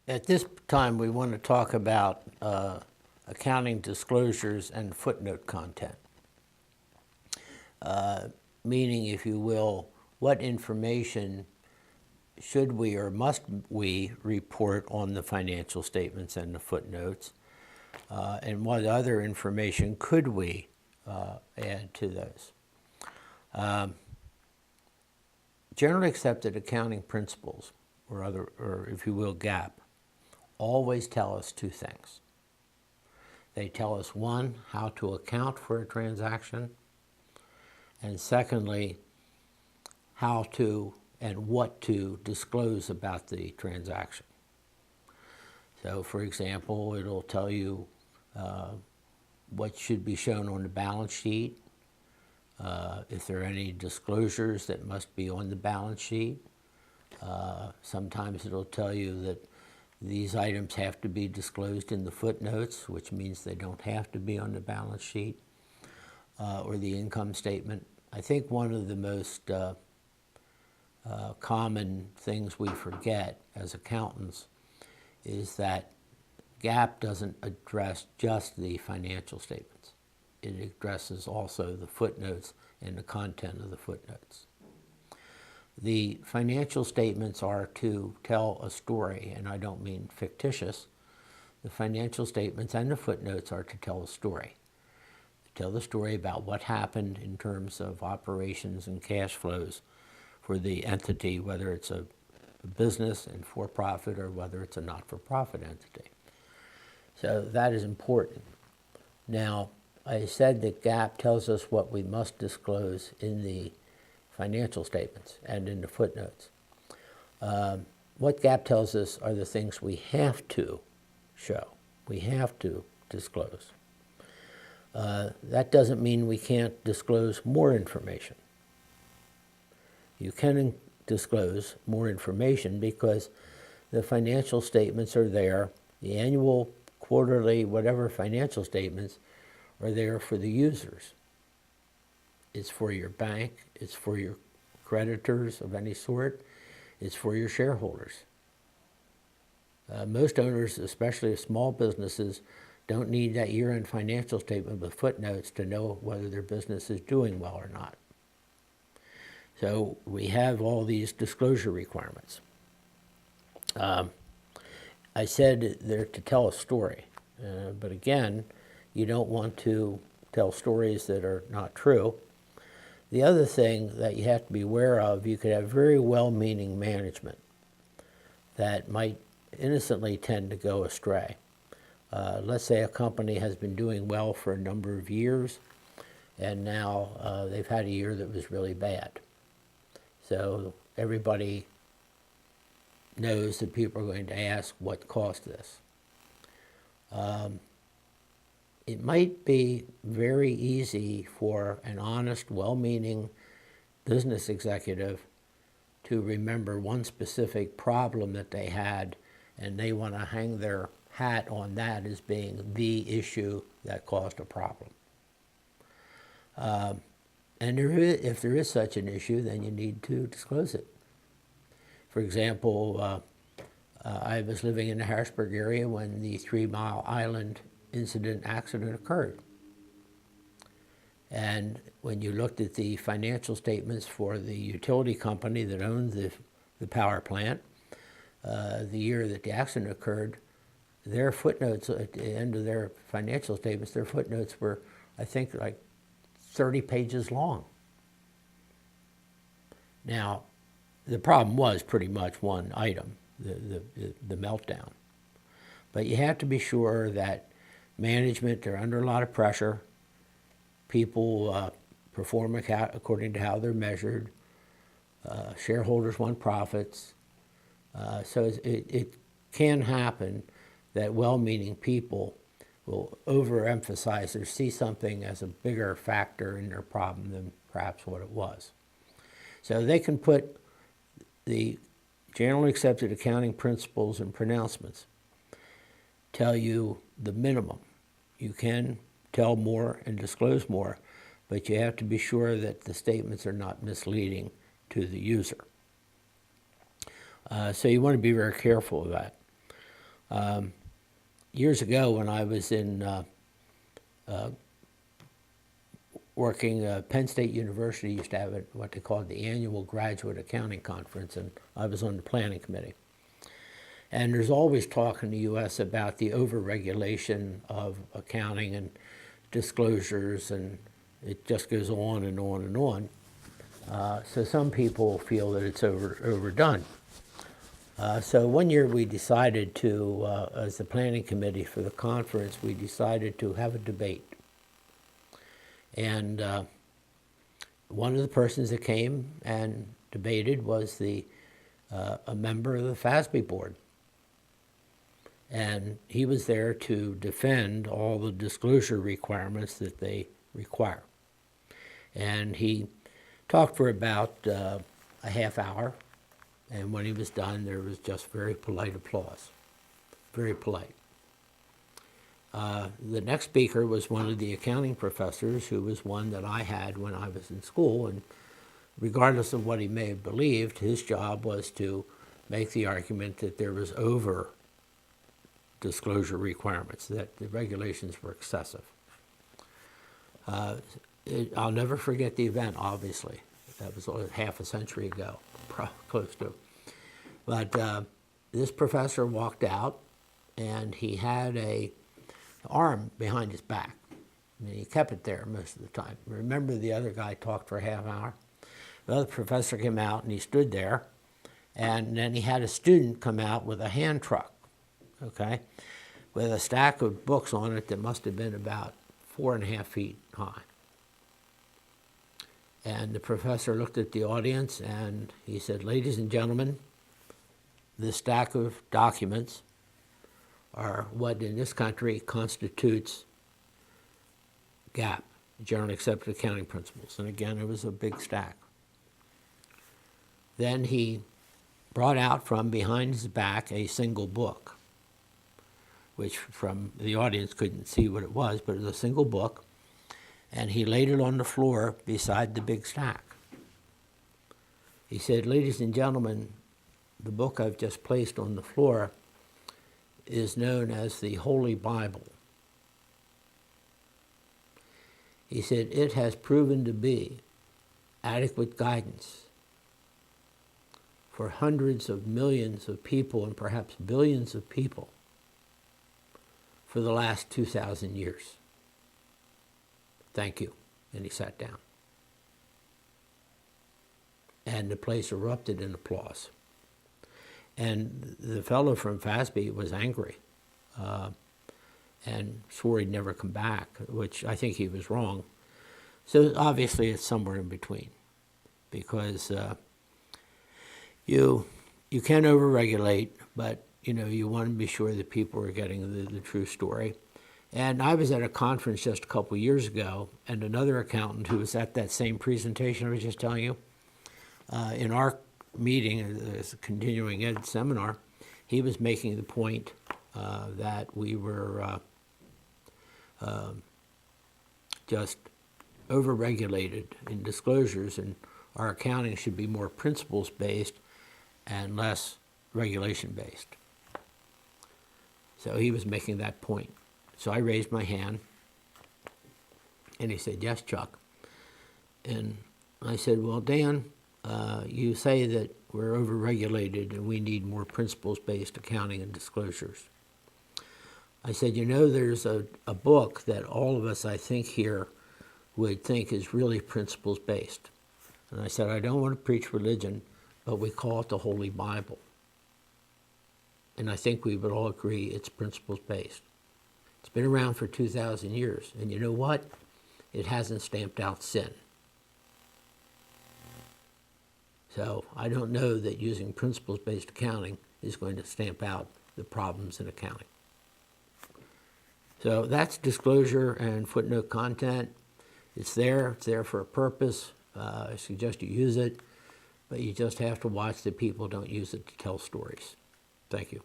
At this time, we want to talk about accounting disclosures and footnote content. Meaning, if you will, what information should we or must we report on the financial statements and the footnotes, and what other information could we add to those. Generally accepted accounting principles, or if you will, GAAP, always tell us two things. They tell us, one, how to account for a transaction, and secondly, how to and what to disclose about the transaction. So, for example, it'll tell you what should be shown on the balance sheet, if there are any disclosures that must be on the balance sheet. Sometimes it'll tell you that these items have to be disclosed in the footnotes, which means they don't have to be on the balance sheet or the income statement. I think one of the most common things we forget as accountants is that GAAP doesn't address just the financial statements. It addresses also the footnotes and the content of the footnotes. The financial statements are to tell a story, and I don't mean fictitious. The financial statements and the footnotes are to tell a story. Tell the story about what happened in terms of operations and cash flows for the entity, whether it's a business and for-profit or whether it's a not-for-profit entity. So that is important. Now, I said that GAAP tells us what we must disclose in the financial statements and in the footnotes. What GAAP tells us are the things we have to show, we have to disclose. That doesn't mean we can't disclose more information. You can disclose more information because the financial statements are there, the annual, quarterly, whatever financial statements are there for the users. It's for your bank, it's for your creditors of any sort, it's for your shareholders. Most owners, especially of small businesses, don't need that year-end financial statement with footnotes to know whether their business is doing well or not. So we have all these disclosure requirements. I said they're to tell a story, but again, you don't want to tell stories that are not true. The other thing that you have to be aware of, you could have very well-meaning management that might innocently tend to go astray. Let's say a company has been doing well for a number of years, and now they've had a year that was really bad. So everybody knows that people are going to ask what caused this. It might be very easy for an honest, well-meaning business executive to remember one specific problem that they had, and they want to hang their hat on that as being the issue that caused a problem. And if there is such an issue, then you need to disclose it. For example, I was living in the Harrisburg area when the 3 Mile Island accident occurred. And when you looked at the financial statements for the utility company that owned the power plant, the year that the accident occurred, their footnotes at the end of their financial statements, their footnotes were, I think, like 30 pages long. Now, the problem was pretty much one item, the meltdown. But you have to be sure that management, they're under a lot of pressure. People perform according to how they're measured. Shareholders want profits. So it can happen that well-meaning people will overemphasize or see something as a bigger factor in their problem than perhaps what it was. So they can put the generally accepted accounting principles and pronouncements, tell you the minimum. You can tell more and disclose more, but you have to be sure that the statements are not misleading to the user. So you want to be very careful of that. Years ago when I was in working, Penn State University used to have what they called the annual graduate accounting conference, and I was on the planning committee. And there's always talk in the U.S. about the overregulation of accounting and disclosures, and it just goes on and on and on. So some people feel that it's overdone. So one year we decided to, as the planning committee for the conference, we decided to have a debate. And one of the persons that came and debated was a member of the FASB board. And he was there to defend all the disclosure requirements that they require. And he talked for about a half hour, and when he was done, there was just very polite applause, very polite. The next speaker was one of the accounting professors, who was one that I had when I was in school, and regardless of what he may have believed, his job was to make the argument that there was over disclosure requirements, that the regulations were excessive. I'll never forget the event, obviously. That was half a century ago, close to. But this professor walked out, and he had an arm behind his back. And he kept it there most of the time. Remember, the other guy talked for a half hour? The other professor came out, and he stood there, and then he had a student come out with a hand truck, okay, with a stack of books on it that must have been about 4.5 feet high. And the professor looked at the audience and he said, "Ladies and gentlemen, this stack of documents are what in this country constitutes GAAP, Generally Accepted Accounting Principles." And again, it was a big stack. Then he brought out from behind his back a single book, which from the audience couldn't see what it was, but it was a single book. And he laid it on the floor beside the big stack. He said, "Ladies and gentlemen, the book I've just placed on the floor is known as the Holy Bible." He said, "It has proven to be adequate guidance for hundreds of millions of people and perhaps billions of people for the last 2,000 years. Thank you." And he sat down. And the place erupted in applause. And the fellow from FASB was angry and swore he'd never come back, which I think he was wrong. So obviously it's somewhere in between, because you can overregulate, but you want to be sure that people are getting the true story. And I was at a conference just a couple years ago, and another accountant who was at that same presentation I was just telling you, in our meeting, as a continuing ed seminar, he was making the point that we were just overregulated in disclosures, and our accounting should be more principles-based and less regulation-based. So he was making that point. So I raised my hand, and he said, "Yes, Chuck." And I said, "Well, Dan, you say that we're overregulated and we need more principles-based accounting and disclosures." I said, "There's a book that all of us, I think, here would think is really principles-based." And I said, "I don't want to preach religion, but we call it the Holy Bible. And I think we would all agree it's principles-based. It's been around for 2,000 years, and you know what? It hasn't stamped out sin. So I don't know that using principles-based accounting is going to stamp out the problems in accounting." So that's disclosure and footnote content. It's there for a purpose. I suggest you use it, but you just have to watch that people don't use it to tell stories. Thank you.